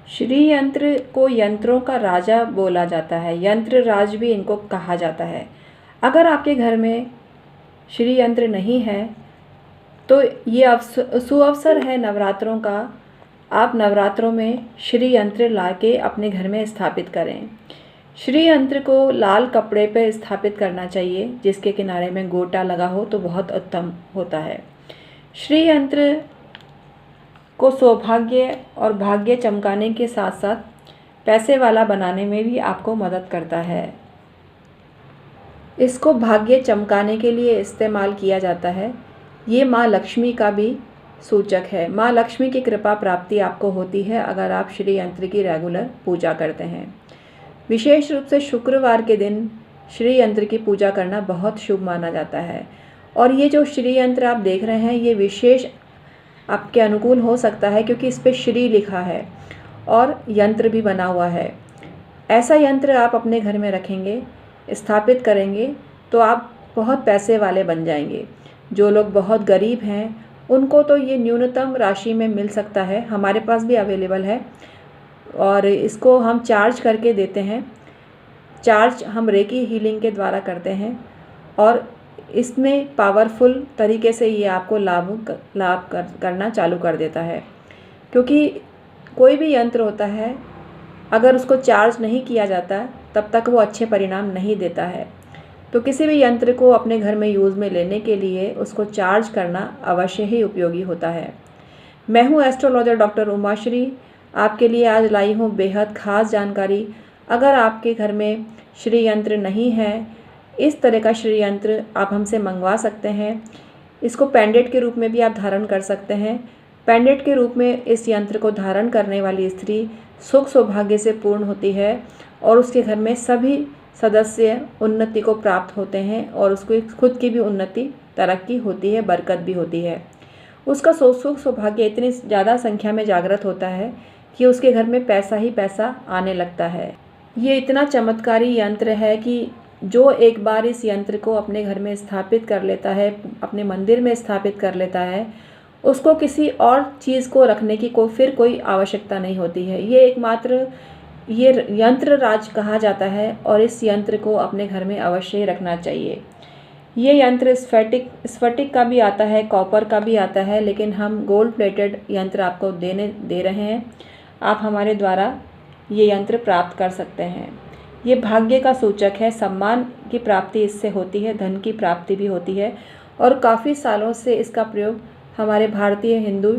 श्री यंत्र को यंत्रों का राजा बोला जाता है, यंत्र राज भी इनको कहा जाता है। अगर आपके घर में श्री यंत्र नहीं है तो ये सुअवसर है नवरात्रों का। आप नवरात्रों में श्री यंत्र लाके अपने घर में स्थापित करें। श्री यंत्र को लाल कपड़े पर स्थापित करना चाहिए जिसके किनारे में गोटा लगा हो तो बहुत उत्तम होता है। श्री यंत्र को सौभाग्य और भाग्य चमकाने के साथ साथ पैसे वाला बनाने में भी आपको मदद करता है। इसको भाग्य चमकाने के लिए इस्तेमाल किया जाता है। ये माँ लक्ष्मी का भी सूचक है। माँ लक्ष्मी की कृपा प्राप्ति आपको होती है अगर आप श्री यंत्र की रेगुलर पूजा करते हैं। विशेष रूप से शुक्रवार के दिन श्री यंत्र की पूजा करना बहुत शुभ माना जाता है। और ये जो श्री यंत्र आप देख रहे हैं ये विशेष आपके अनुकूल हो सकता है क्योंकि इस पर श्री लिखा है और यंत्र भी बना हुआ है। ऐसा यंत्र आप अपने घर में रखेंगे, स्थापित करेंगे तो आप बहुत पैसे वाले बन जाएंगे। जो लोग बहुत गरीब हैं उनको तो ये न्यूनतम राशि में मिल सकता है, हमारे पास भी अवेलेबल है और इसको हम चार्ज करके देते हैं। चार्ज हम रेकी हीलिंग के द्वारा करते हैं और इसमें पावरफुल तरीके से ये आपको लाभ करना चालू कर देता है। क्योंकि कोई भी यंत्र होता है अगर उसको चार्ज नहीं किया जाता तब तक वो अच्छे परिणाम नहीं देता है। तो किसी भी यंत्र को अपने घर में यूज़ में लेने के लिए उसको चार्ज करना अवश्य ही उपयोगी होता है। मैं हूँ एस्ट्रोलॉजर डॉक्टर उमाश्री, आपके लिए आज लाई हूँ बेहद ख़ास जानकारी। अगर आपके घर में श्री यंत्र नहीं है, इस तरह का श्री यंत्र आप हमसे मंगवा सकते हैं। इसको पेंडेंट के रूप में भी आप धारण कर सकते हैं। पेंडेंट के रूप में इस यंत्र को धारण करने वाली स्त्री सुख सौभाग्य से पूर्ण होती है और उसके घर में सभी सदस्य उन्नति को प्राप्त होते हैं और उसको खुद की भी उन्नति तरक्की होती है, बरकत भी होती है। उसका सुख सौभाग्य इतनी ज़्यादा संख्या में जागृत होता है कि उसके घर में पैसा ही पैसा आने लगता है। ये इतना चमत्कारी यंत्र है कि जो एक बार इस यंत्र को अपने घर में स्थापित कर लेता है, अपने मंदिर में स्थापित कर लेता है, उसको किसी और चीज़ को रखने की फिर कोई आवश्यकता नहीं होती है। ये एकमात्र ये यंत्र राज कहा जाता है और इस यंत्र को अपने घर में अवश्य ही रखना चाहिए। ये यंत्र स्फटिक का भी आता है, कॉपर का भी आता है, लेकिन हम गोल्ड प्लेटेड यंत्र आपको दे रहे हैं। आप हमारे द्वारा ये यंत्र प्राप्त कर सकते हैं। ये भाग्य का सूचक है, सम्मान की प्राप्ति इससे होती है, धन की प्राप्ति भी होती है और काफ़ी सालों से इसका प्रयोग हमारे भारतीय हिंदू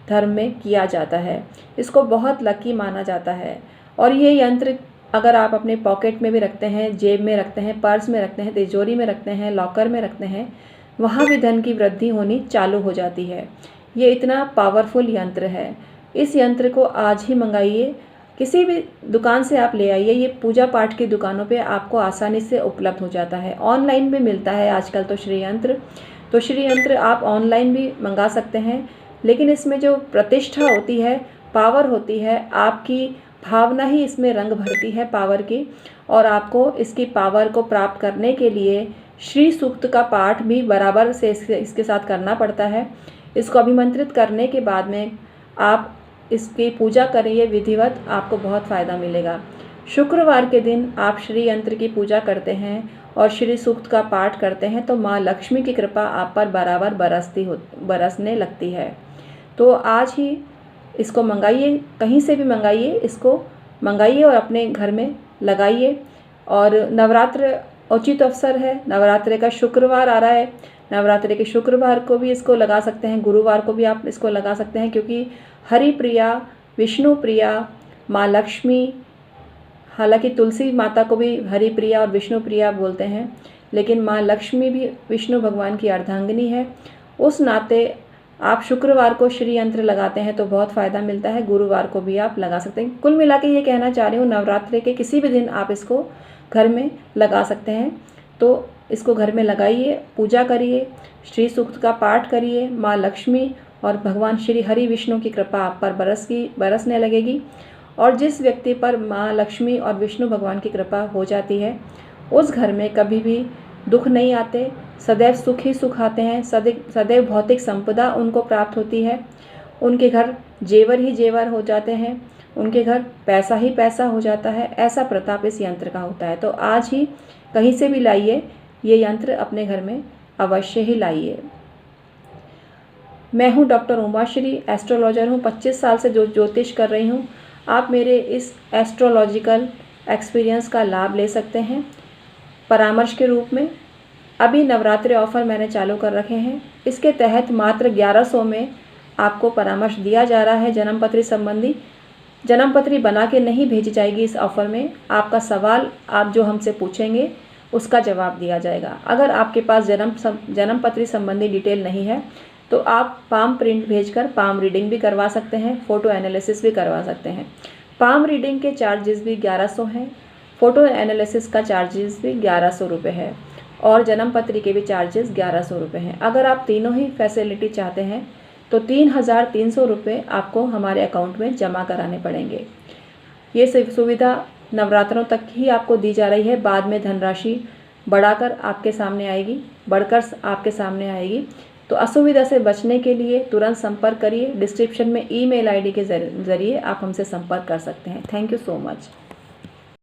धर्म में किया जाता है। इसको बहुत लकी माना जाता है और ये यंत्र अगर आप अपने पॉकेट में भी रखते हैं, जेब में रखते हैं, पर्स में रखते हैं, तिजोरी में रखते हैं, लॉकर में रखते हैं, वहाँ भी धन की वृद्धि होनी चालू हो जाती है। ये इतना पावरफुल यंत्र है। इस यंत्र को आज ही मंगाइए, किसी भी दुकान से आप ले आइए। ये पूजा पाठ की दुकानों पे आपको आसानी से उपलब्ध हो जाता है। ऑनलाइन भी मिलता है आजकल तो श्री यंत्र। तो श्री यंत्र आप ऑनलाइन भी मंगा सकते हैं, लेकिन इसमें जो प्रतिष्ठा होती है, पावर होती है, आपकी भावना ही इसमें रंग भरती है पावर की। और आपको इसकी पावर को प्राप्त करने के लिए श्री सूक्त का पाठ भी बराबर से इसके साथ करना पड़ता है। इसको अभिमंत्रित करने के बाद में आप इसकी पूजा करिए विधिवत, आपको बहुत फ़ायदा मिलेगा। शुक्रवार के दिन आप श्री यंत्र की पूजा करते हैं और श्री सूक्त का पाठ करते हैं तो माँ लक्ष्मी की कृपा आप पर बराबर बरसने लगती है। तो आज ही इसको मंगाइए, कहीं से भी मंगाइए, इसको मंगाइए और अपने घर में लगाइए। और नवरात्र उचित अवसर है, नवरात्रि का शुक्रवार आ रहा है, नवरात्रि के शुक्रवार को भी इसको लगा सकते हैं, गुरुवार को भी आप इसको लगा सकते हैं, क्योंकि हरि प्रिया, विष्णु प्रिया, माँ लक्ष्मी, हालांकि तुलसी माता को भी हरि प्रिया और विष्णु प्रिया बोलते हैं, लेकिन माँ लक्ष्मी भी विष्णु भगवान की अर्धांगिनी है। उस नाते आप शुक्रवार को श्री यंत्र लगाते हैं तो बहुत फ़ायदा मिलता है, गुरुवार को भी आप लगा सकते हैं। कुल मिला के ये कहना चाह रही हूँ, नवरात्रि के किसी भी दिन आप इसको घर में लगा सकते हैं। तो इसको घर में लगाइए, पूजा करिए, श्री सूक्त का पाठ करिए, माँ लक्ष्मी और भगवान श्री हरि विष्णु की कृपा आप पर बरसने लगेगी। और जिस व्यक्ति पर माँ लक्ष्मी और विष्णु भगवान की कृपा हो जाती है उस घर में कभी भी दुख नहीं आते, सदैव सुख ही सुख आते हैं, सदैव भौतिक संपदा उनको प्राप्त होती है। उनके घर जेवर ही जेवर हो जाते हैं, उनके घर पैसा ही पैसा हो जाता है। ऐसा प्रताप इस यंत्र का होता है। तो आज ही कहीं से भी लाइए, ये यंत्र अपने घर में अवश्य ही लाइए। मैं हूँ डॉक्टर उमाश्री, एस्ट्रोलॉजर हूँ, 25 साल से ज्योतिष कर रही हूँ। आप मेरे इस एस्ट्रोलॉजिकल एक्सपीरियंस का लाभ ले सकते हैं परामर्श के रूप में। अभी नवरात्रि ऑफर मैंने चालू कर रखे हैं। इसके तहत मात्र 1100 में आपको परामर्श दिया जा रहा है जन्मपत्री संबंधी। जन्मपत्री बना के नहीं भेजी जाएगी इस ऑफ़र में। आपका सवाल आप जो हमसे पूछेंगे उसका जवाब दिया जाएगा। अगर आपके पास जन्मपत्री संबंधी डिटेल नहीं है तो आप पाम प्रिंट भेजकर पाम रीडिंग भी करवा सकते हैं, फ़ोटो एनालिसिस भी करवा सकते हैं। पाम रीडिंग के चार्जेस भी 1100 हैं, फ़ोटो एनालिसिस का चार्जेस भी 1100 रुपये है और जन्मपत्री के भी चार्जेस 1100 रुपये हैं। अगर आप तीनों ही फैसिलिटी चाहते हैं तो 3300 रुपये आपको हमारे अकाउंट में जमा कराने पड़ेंगे। ये सुविधा नवरात्रों तक ही आपको दी जा रही है। बाद में धनराशि बढ़कर आपके सामने आएगी। तो असुविधा से बचने के लिए तुरंत संपर्क करिए। डिस्क्रिप्शन में ईमेल आईडी के ज़रिए आप हमसे संपर्क कर सकते हैं। Thank you so much.